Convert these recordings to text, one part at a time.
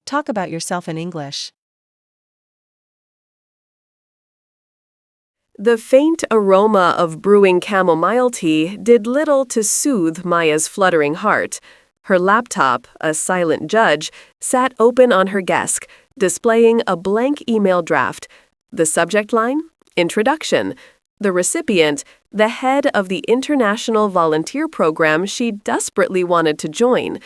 Talk about yourself in English. The faint aroma of brewing chamomile tea did little to soothe Maya's fluttering heart. Her laptop, a silent judge, sat open on her desk, displaying a blank email draft. The subject line? Introduction. The recipient, the head of the international volunteer program she desperately wanted to join.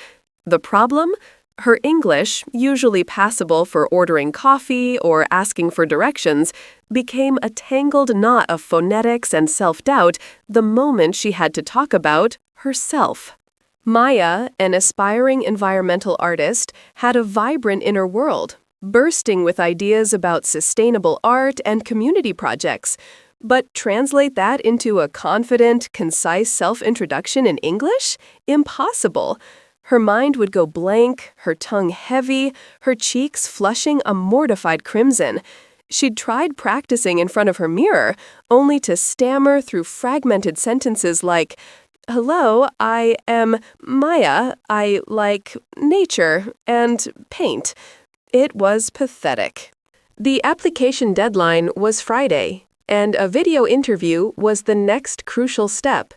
The problem? Her English, usually passable for ordering coffee or asking for directions, became a tangled knot of phonetics and self-doubt the moment she had to talk about herself. Maya, an aspiring environmental artist, had a vibrant inner world, bursting with ideas about sustainable art and community projects. But translate that into a confident, concise self-introduction in English? Impossible. Her mind would go blank, her tongue heavy, her cheeks flushing a mortified crimson. She'd tried practicing in front of her mirror, only to stammer through fragmented sentences like, "Hello, I am Maya. I like nature and paint." It was pathetic. The application deadline was Friday, and a video interview was the next crucial step.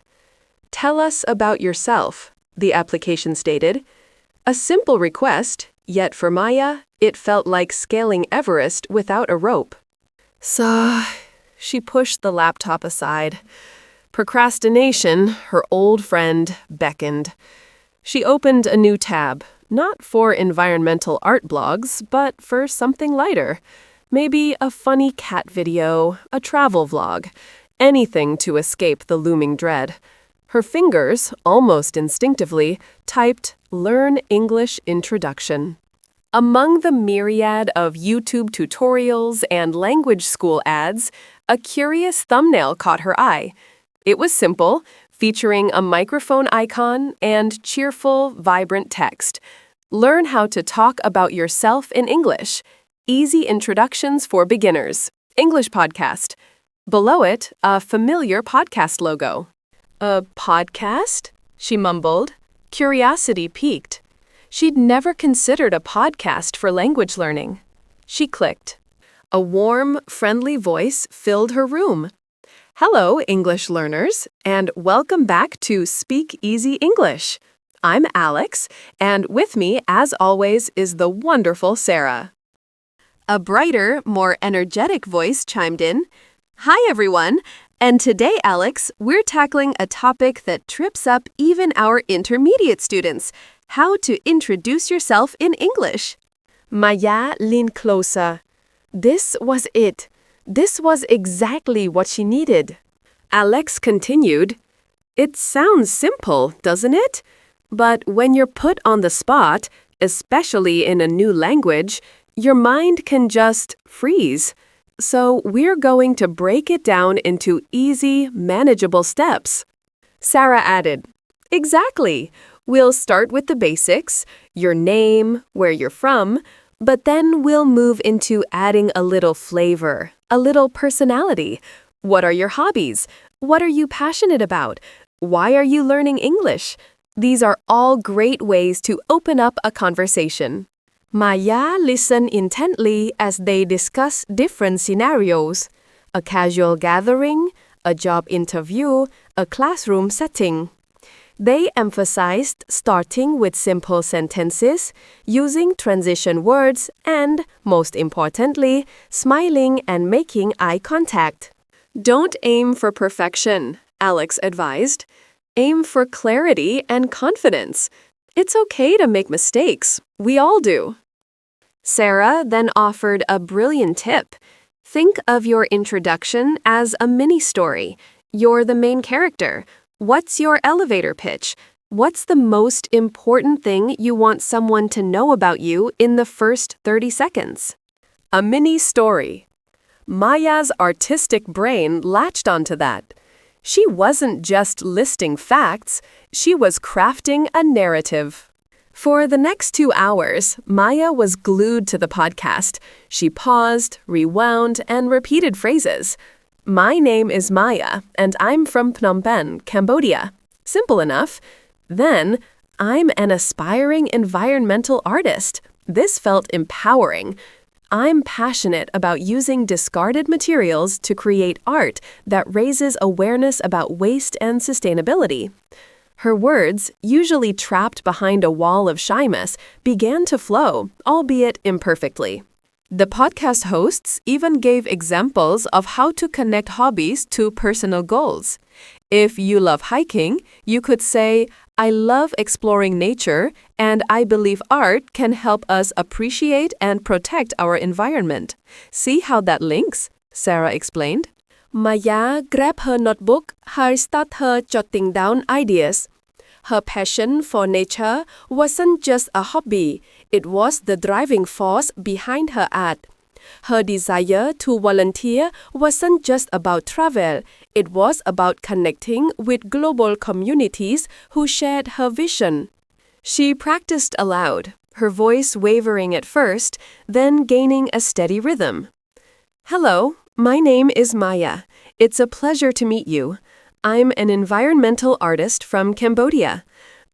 "Tell us about yourself," the application stated. A simple request, yet for Maya, it felt like scaling Everest without a rope. So, she pushed the laptop aside. Procrastination, her old friend, beckoned. She opened a new tab, not for environmental art blogs, but for something lighter. Maybe a funny cat video, a travel vlog, anything to escape the looming dread. Her fingers, almost instinctively, typed "Learn English Introduction." Among the myriad of YouTube tutorials and language school ads, a curious thumbnail caught her eye. It was simple, featuring a microphone icon and cheerful, vibrant text. Learn how to talk about yourself in English. Easy introductions for beginners. English podcast. Below it, a familiar podcast logo. "A podcast?" she mumbled. Curiosity piqued. She'd never considered a podcast for language learning. She clicked. A warm, friendly voice filled her room. "Hello, English learners, and welcome back to Speak Easy English. I'm Alex, and with me, as always, is the wonderful Sarah." A brighter, more energetic voice chimed in. "Hi, everyone. And today, Alex, we're tackling a topic that trips up even our intermediate students: how to introduce yourself in English." Maya leaned closer. This was it. This was exactly what she needed. Alex continued, "It sounds simple, doesn't it? But when you're put on the spot, especially in a new language, your mind can just freeze. So we're going to break it down into easy, manageable steps." Sarah added, "Exactly. We'll start with the basics, your name, where you're from, but then we'll move into adding a little flavor, a little personality. What are your hobbies? What are you passionate about? Why are you learning English? These are all great ways to open up a conversation." Maya listened intently as they discussed different scenarios: a casual gathering, a job interview, a classroom setting. They emphasized starting with simple sentences, using transition words, and, most importantly, smiling and making eye contact. "Don't aim for perfection," Alex advised. "Aim for clarity and confidence. It's okay to make mistakes. We all do." Sarah then offered a brilliant tip. Think of your introduction as a mini-story. You're the main character. What's your elevator pitch? What's the most important thing you want someone to know about you in the first 30 seconds? A mini-story. Maya's artistic brain latched onto that. She wasn't just listing facts, she was crafting a narrative. For the next 2 hours, Maya was glued to the podcast. She paused, rewound, and repeated phrases. "My name is Maya, and I'm from Phnom Penh, Cambodia." Simple enough. Then, "I'm an aspiring environmental artist." This felt empowering. I'm passionate about using discarded materials to create art that raises awareness about waste and sustainability. Her words, usually trapped behind a wall of shyness, began to flow, albeit imperfectly. The podcast hosts even gave examples of how to connect hobbies to personal goals. If you love hiking, you could say, I love exploring nature, and I believe art can help us appreciate and protect our environment. See how that links? Sarah explained. Maya grabbed her notebook and started her jotting down ideas. Her passion for nature wasn't just a hobby, it was the driving force behind her art. Her desire to volunteer wasn't just about travel, it was about connecting with global communities who shared her vision. She practiced aloud, her voice wavering at first, then gaining a steady rhythm. Hello, my name is Maya. It's a pleasure to meet you. I'm an environmental artist from Cambodia.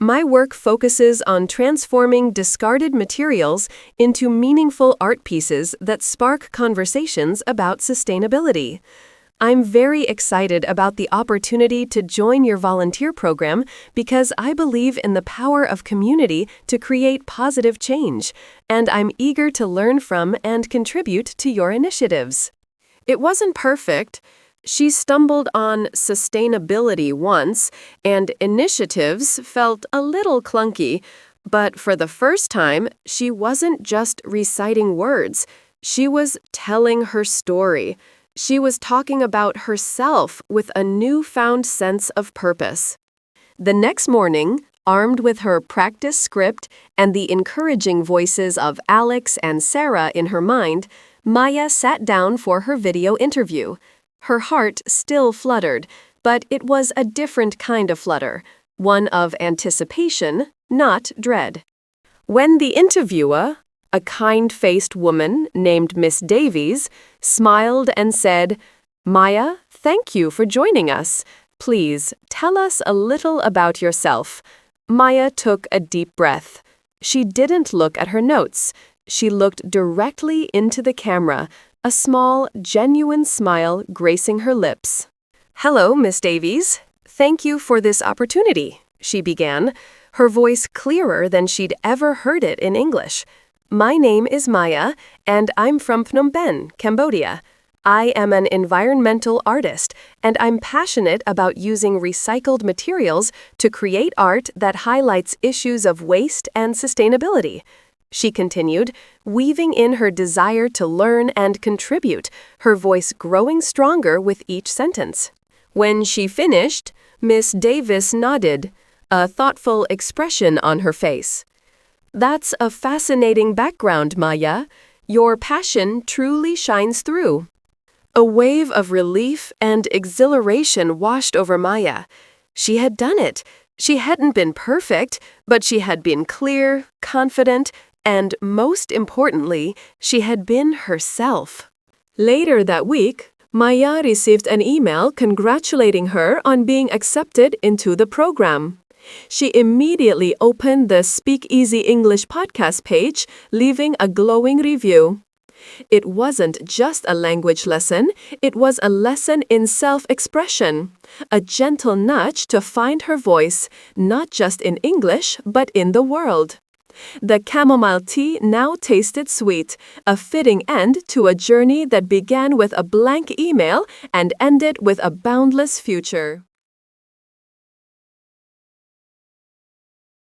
My work focuses on transforming discarded materials into meaningful art pieces that spark conversations about sustainability. I'm very excited about the opportunity to join your volunteer program because I believe in the power of community to create positive change, and I'm eager to learn from and contribute to your initiatives. It wasn't perfect. She stumbled on sustainability once, and initiatives felt a little clunky. But for the first time, she wasn't just reciting words. She was telling her story. She was talking about herself with a newfound sense of purpose. The next morning, armed with her practice script and the encouraging voices of Alex and Sarah in her mind, Maya sat down for her video interview. Her heart still fluttered, but it was a different kind of flutter, one of anticipation, not dread. When the interviewer, a kind-faced woman named Miss Davies, smiled and said, Maya, thank you for joining us. Please, tell us a little about yourself. Maya took a deep breath. She didn't look at her notes. She looked directly into the camera, a small, genuine smile gracing her lips. Hello, Miss Davies. Thank you for this opportunity, she began, her voice clearer than she'd ever heard it in English. My name is Maya, and I'm from Phnom Penh, Cambodia. I am an environmental artist, and I'm passionate about using recycled materials to create art that highlights issues of waste and sustainability. She continued, weaving in her desire to learn and contribute, her voice growing stronger with each sentence. When she finished, Miss Davis nodded, a thoughtful expression on her face. That's a fascinating background, Maya. Your passion truly shines through. A wave of relief and exhilaration washed over Maya. She had done it. She hadn't been perfect, but she had been clear, confident, and most importantly, she had been herself. Later that week, Maya received an email congratulating her on being accepted into the program. She immediately opened the Speak Easy English podcast page, leaving a glowing review. It wasn't just a language lesson, it was a lesson in self-expression, a gentle nudge to find her voice, not just in English, but in the world. The chamomile tea now tasted sweet, a fitting end to a journey that began with a blank email and ended with a boundless future.